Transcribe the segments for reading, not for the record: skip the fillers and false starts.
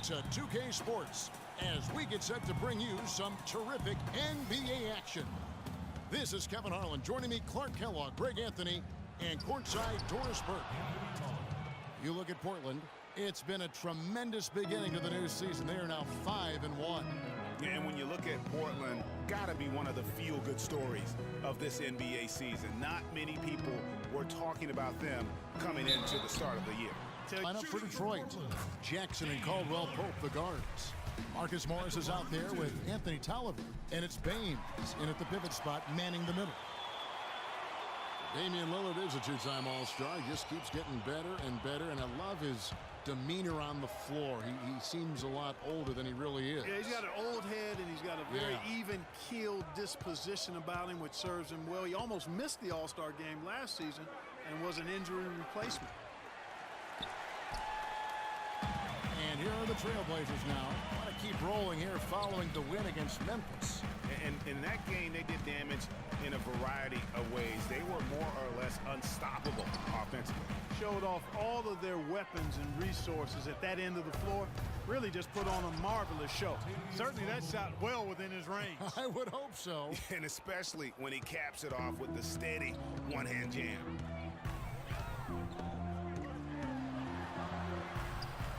to 2K Sports as we get set to bring you some terrific NBA action. This is Kevin Harlan. Joining me, Clark Kellogg, Greg Anthony, and courtside Doris Burke. You look at Portland. It's been a tremendous beginning to the new season. They are now 5-1. And when you look at Portland, gotta be one of the feel-good stories of this NBA season. Not many people were talking about them coming into the start of the year. Line up for Detroit. Jackson and Caldwell Pope, the guards. Marcus Morris is out there with Anthony Tolliver. And it's Baines in at the pivot spot, manning the middle. Damian Lillard is a two-time All-Star. He just keeps getting better and better, and I love his demeanor on the floor. He seems a lot older than he really is. Yeah, he's got an old head, and he's got a very even-keeled disposition about him, which serves him well. He almost missed the All-Star game last season and was an injury replacement. And here are the Trailblazers now. Want to keep rolling here following the win against Memphis. And in that game, they did damage in a variety of ways. They were more or less unstoppable offensively. Showed off all of their weapons and resources at that end of the floor. Really just put on a marvelous show. Certainly that shot well within his range. I would hope so. And especially when he caps it off with the steady one-hand jam.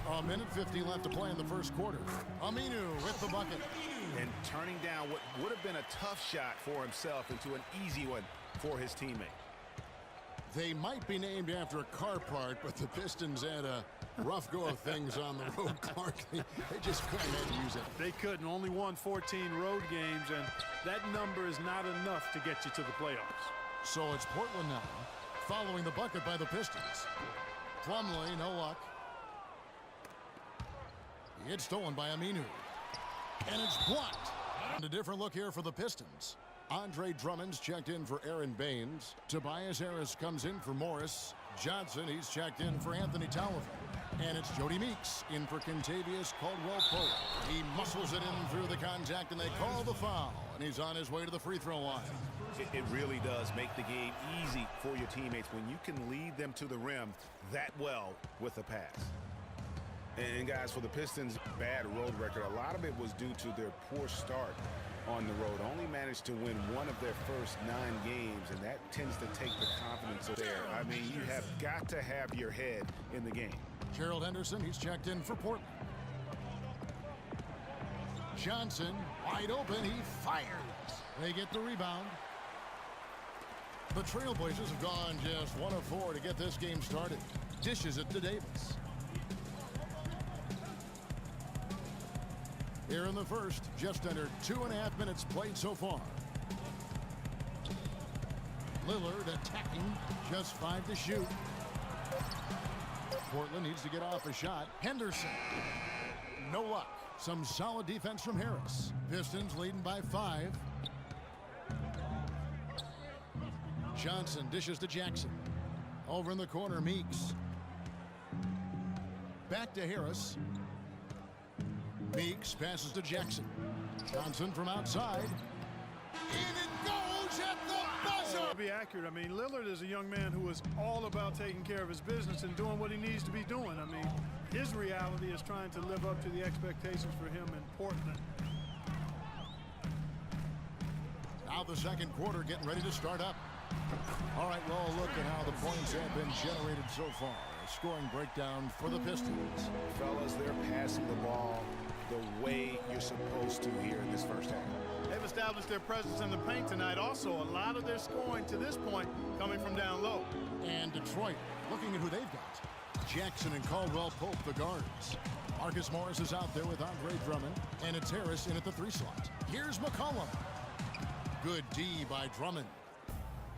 A minute 50 left to play in the first quarter. Aminu with the bucket. And turning down what would have been a tough shot for himself into an easy one for his teammate. They might be named after a car part, but the Pistons had a rough go of things on the road, Clark. They just couldn't have to use it. They couldn't. Only won 14 road games, and that number is not enough to get you to the playoffs. So it's Portland now, following the bucket by the Pistons. Plumlee, no luck. It's stolen by Aminu. And it's blocked. And a different look here for the Pistons. Andre Drummond's checked in for Aaron Baines. Tobias Harris comes in for Morris. Johnson, he's checked in for Anthony Tolliver. And it's Jody Meeks in for Kentavious Caldwell-Pope. He muscles it in through the contact, and they call the foul. And he's on his way to the free throw line. It really does make the game easy for your teammates when you can lead them to the rim that well with a pass. And guys, for the Pistons' bad road record, a lot of it was due to their poor start on the road. Only managed to win one of their first 9 games, and that tends to take the confidence there. I mean, you have got to have your head in the game. Gerald Henderson, he's checked in for Portland. Johnson, wide open, he fires. They get the rebound. The Trailblazers have gone just 1 of 4 to get this game started. Dishes it to Davis. Here in the first, just under 2.5 minutes played so far. Lillard attacking, just 5 to shoot. Portland needs to get off a shot. Henderson, no luck. Some solid defense from Harris. Pistons leading by 5. Johnson dishes to Jackson. Over in the corner, Meeks. Back to Harris. Meeks passes to Jackson. Johnson from outside. And it goes at the buzzer! To be accurate, I mean, Lillard is a young man who is all about taking care of his business and doing what he needs to be doing. I mean, his reality is trying to live up to the expectations for him in Portland. Now the second quarter getting ready to start up. All right, well, look at how the points have been generated so far. A scoring breakdown for the Pistons. Fellas, they're passing the ball the way you're supposed to here in this first half. They've established their presence in the paint tonight. Also, a lot of their scoring to this point coming from down low. And Detroit, looking at who they've got. Jackson and Caldwell-Pope, the guards. Marcus Morris is out there with Andre Drummond. And it's Harris in at the 3 slot. Here's McCollum. Good D by Drummond.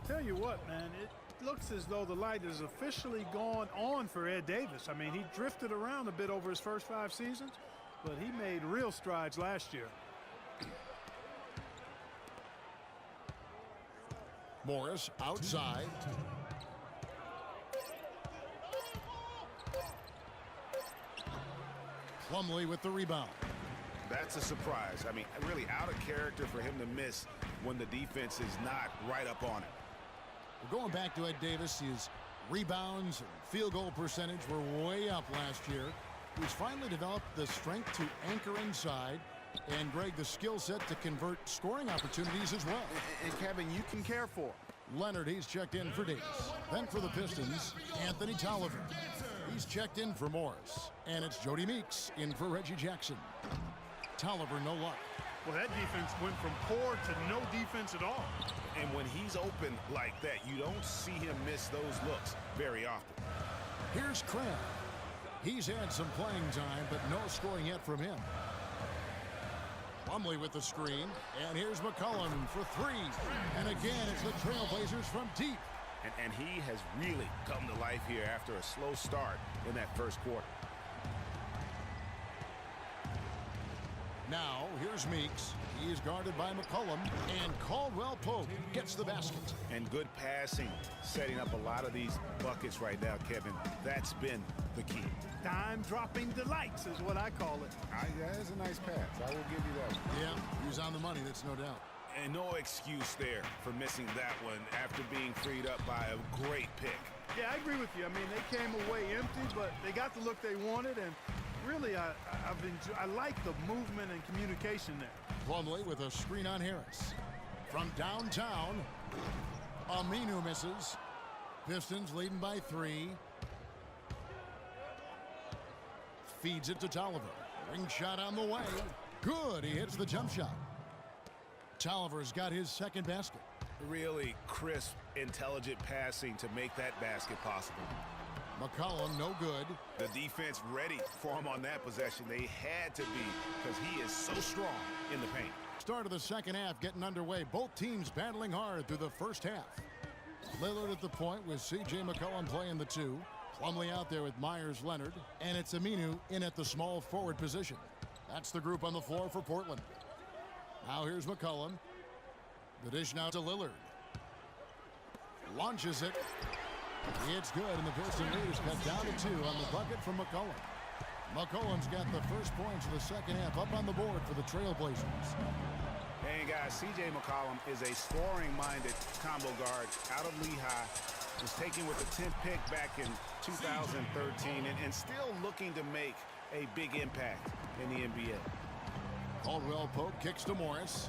Tell you what, man, it looks as though the light has officially gone on for Ed Davis. I mean, he drifted around a bit over his first 5 seasons, but he made real strides last year. Morris outside. Plumlee with the rebound. That's a surprise. I mean, really out of character for him to miss when the defense is not right up on it. Going back to Ed Davis, his rebounds and field goal percentage were way up last year. He's finally developed the strength to anchor inside, and Greg, the skill set to convert scoring opportunities as well. And Kevin, you can care for. Leonard, he's checked in for Davis. Then for the Pistons, Anthony Tolliver. He's checked in for Morris. And it's Jody Meeks in for Reggie Jackson. Tolliver, no luck. Well, that defense went from poor to no defense at all. And when he's open like that, you don't see him miss those looks very often. Here's Cram. He's had some playing time, but no scoring yet from him. Plumlee with the screen, and here's McCollum for three. And again, it's the Trailblazers from deep. And he has really come to life here after a slow start in that first quarter. Now, here's Meeks. He is guarded by McCollum, and Caldwell Pope gets the basket. And good passing, setting up a lot of these buckets right now, Kevin. That's been the key. Dime-dropping delights is what I call it. That's a nice pass. I will give you that one. Yeah, he was on the money, that's no doubt. And no excuse there for missing that one after being freed up by a great pick. Yeah, I agree with you. I mean, they came away empty, but they got the look they wanted, and really, I like the movement and communication there. Plumlee with a screen on Harris. From downtown, Aminu misses. Pistons leading by 3. Feeds it to Tolliver. Ring shot on the way. Good, he hits the jump shot. Tolliver's got his second basket. Really crisp, intelligent passing to make that basket possible. McCollum, no good. The defense ready for him on that possession. They had to be, because he is so strong in the paint. Start of the second half getting underway. Both teams battling hard through the first half. Lillard at the point with C.J. McCollum playing the 2. Plumlee out there with Myers Leonard. And it's Aminu in at the small forward position. That's the group on the floor for Portland. Now here's McCollum. The dish now to Lillard. Launches it. It's good, and the Piston lead is cut down to 2 on the bucket from McCollum. McCollum's got the first points of the second half up on the board for the Trailblazers. Hey, guys, C.J. McCollum is a scoring-minded combo guard out of Lehigh. Was taken with the 10th pick back in 2013 and still looking to make a big impact in the NBA. Caldwell Pope kicks to Morris.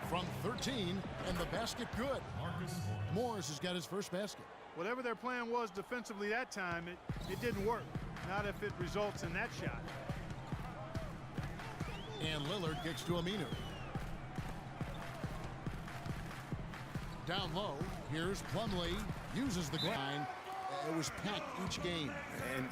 From 13, and the basket good. Morris has got his first basket. Whatever their plan was defensively that time, it didn't work. Not if it results in that shot. And Lillard kicks to Aminu. Down low, here's Plumlee. Uses the line. It was packed each game.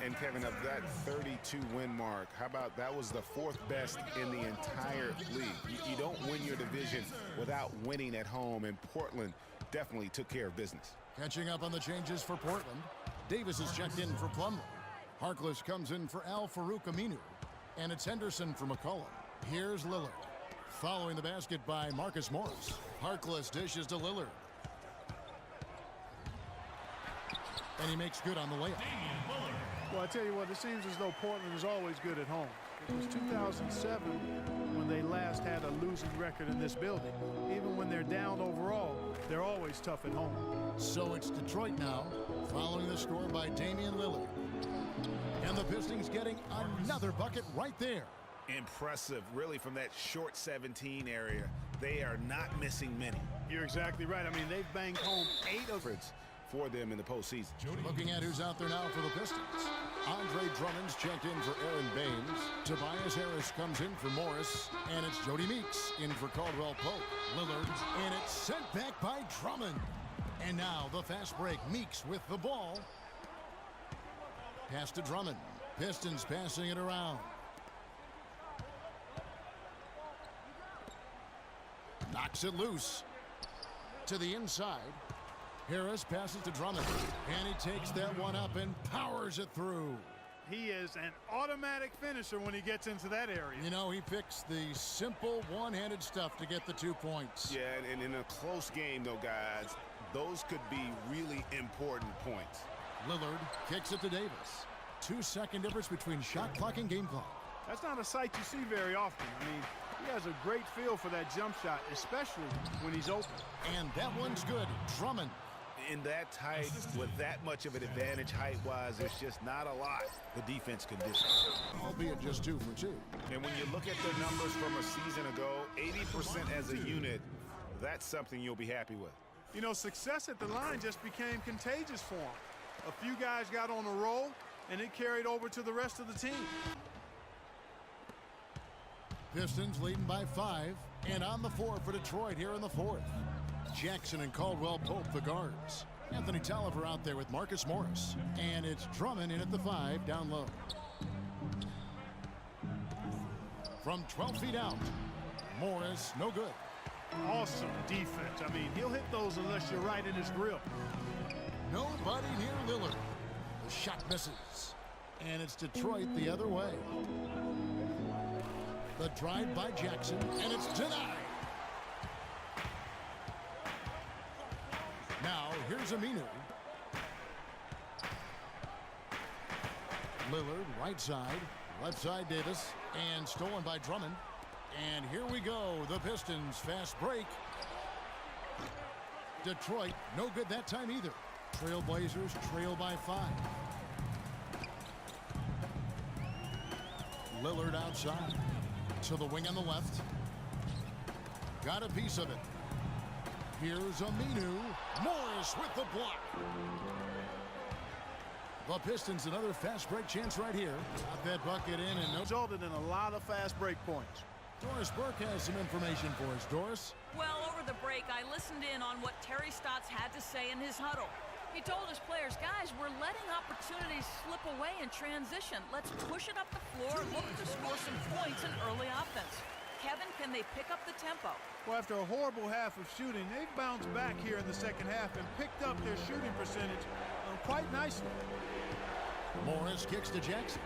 And Kevin, of that 32-win mark, how about that was the 4th best in the entire league? You don't win your division without winning at home, and Portland definitely took care of business. Catching up on the changes for Portland. Davis is checked in for Plumlee. Harkless comes in for Al-Farouq Aminu. And it's Henderson for McCollum. Here's Lillard. Following the basket by Marcus Morris. Harkless dishes to Lillard. And he makes good on the layup. Well, I tell you what, it seems as though Portland is always good at home. It was 2007 when they last had a losing record in this building. Even when they're down overall, they're always tough at home. So it's Detroit now, following the score by Damian Lillard. And the Pistons getting another bucket right there. Impressive, really, from that short 17 area. They are not missing many. You're exactly right. I mean, they've banged home 8 of it for them in the postseason. Looking at who's out there now for the Pistons. Andre Drummond's checked in for Aaron Baines. Tobias Harris comes in for Morris. And it's Jody Meeks in for Caldwell Pope. Lillard, and it's sent back by Drummond. And now the fast break. Meeks with the ball. Pass to Drummond. Pistons passing it around. Knocks it loose. To the inside. Harris passes to Drummond. And he takes that one up and powers it through. He is an automatic finisher when he gets into that area. You know, he picks the simple one-handed stuff to get the 2 points. Yeah, and in a close game, though, guys, those could be really important points. Lillard kicks it to Davis. 2-second difference between shot clock and game clock. That's not a sight you see very often. I mean, he has a great feel for that jump shot, especially when he's open. And that one's good. Drummond. In that tight, with that much of an advantage height-wise, there's just not a lot the defense can do. Albeit just 2 for 2. And when you look at their numbers from a season ago, 80% as a unit, that's something you'll be happy with. You know, success at the line just became contagious for them. A few guys got on a roll, and it carried over to the rest of the team. Pistons leading by 5, and on the 4 for Detroit here in the 4th. Jackson and Caldwell Pope the guards. Anthony Tolliver out there with Marcus Morris. And it's Drummond in at the 5 down low. From 12 feet out, Morris no good. Awesome defense. I mean, he'll hit those unless you're right in his grip. Nobody near Lillard. The shot misses. And it's Detroit the other way. The drive by Jackson, and it's denied. Now, here's Aminu. Lillard, right side. Left side, Davis. And stolen by Drummond. And here we go. The Pistons fast break. Detroit, no good that time either. Trailblazers trail by 5. Lillard outside. To the wing on the left. Got a piece of it. Here's Aminu. Morris with the block. The Pistons another fast break chance right here. Got that bucket in and resulted in a lot of fast break points. Doris Burke has some information for us. Doris? Well, over the break, I listened in on what Terry Stotts had to say in his huddle. He told his players, guys, we're letting opportunities slip away in transition. Let's push it up the floor, look to score some points in early offense. Kevin, can they pick up the tempo? Well, after a horrible half of shooting, they've bounced back here in the second half and picked up their shooting percentage quite nicely. Morris kicks to Jackson.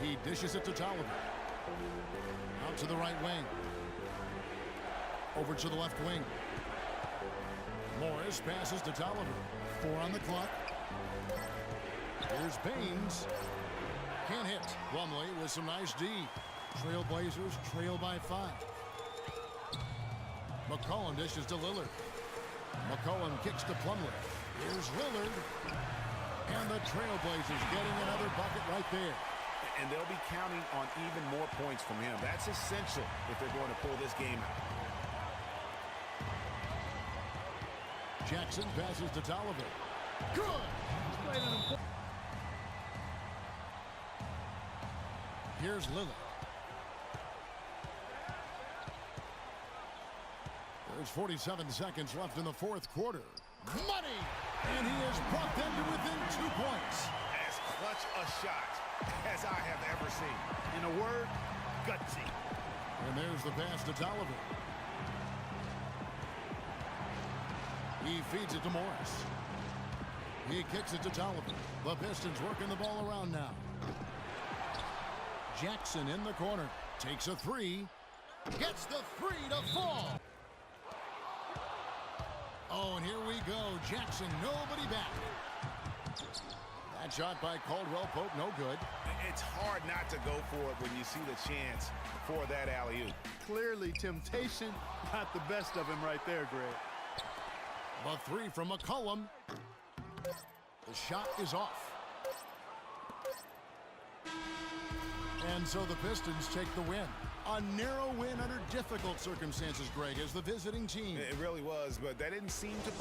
He dishes it to Tolliver. Out to the right wing. Over to the left wing. Morris passes to Tolliver. 4 on the clock. Here's Baines. Can't hit. Plumlee with some nice D. Trailblazers trail by 5. McCollum dishes to Lillard. McCollum kicks to Plumlee. Here's Lillard. And the Trailblazers getting another bucket right there. And they'll be counting on even more points from him. That's essential if they're going to pull this game out. Jackson passes to Tolliver. Good! Here's Lillard. There's 47 seconds left in the 4th quarter. Money! And he has brought them to within 2 points. As clutch a shot as I have ever seen. In a word, gutsy. And there's the pass to Tolliver. He feeds it to Morris. He kicks it to Tolliver. The Pistons working the ball around now. Jackson in the corner. Takes a 3. Gets the 3 to fall. Oh, and here we go. Jackson, nobody back. That shot by Caldwell Pope, no good. It's hard not to go for it when you see the chance for that alley-oop. Clearly, temptation got the best of him right there, Greg. The 3 from McCollum. The shot is off. And so the Pistons take the win. A narrow win under difficult circumstances, Greg, as the visiting team. It really was, but that didn't seem to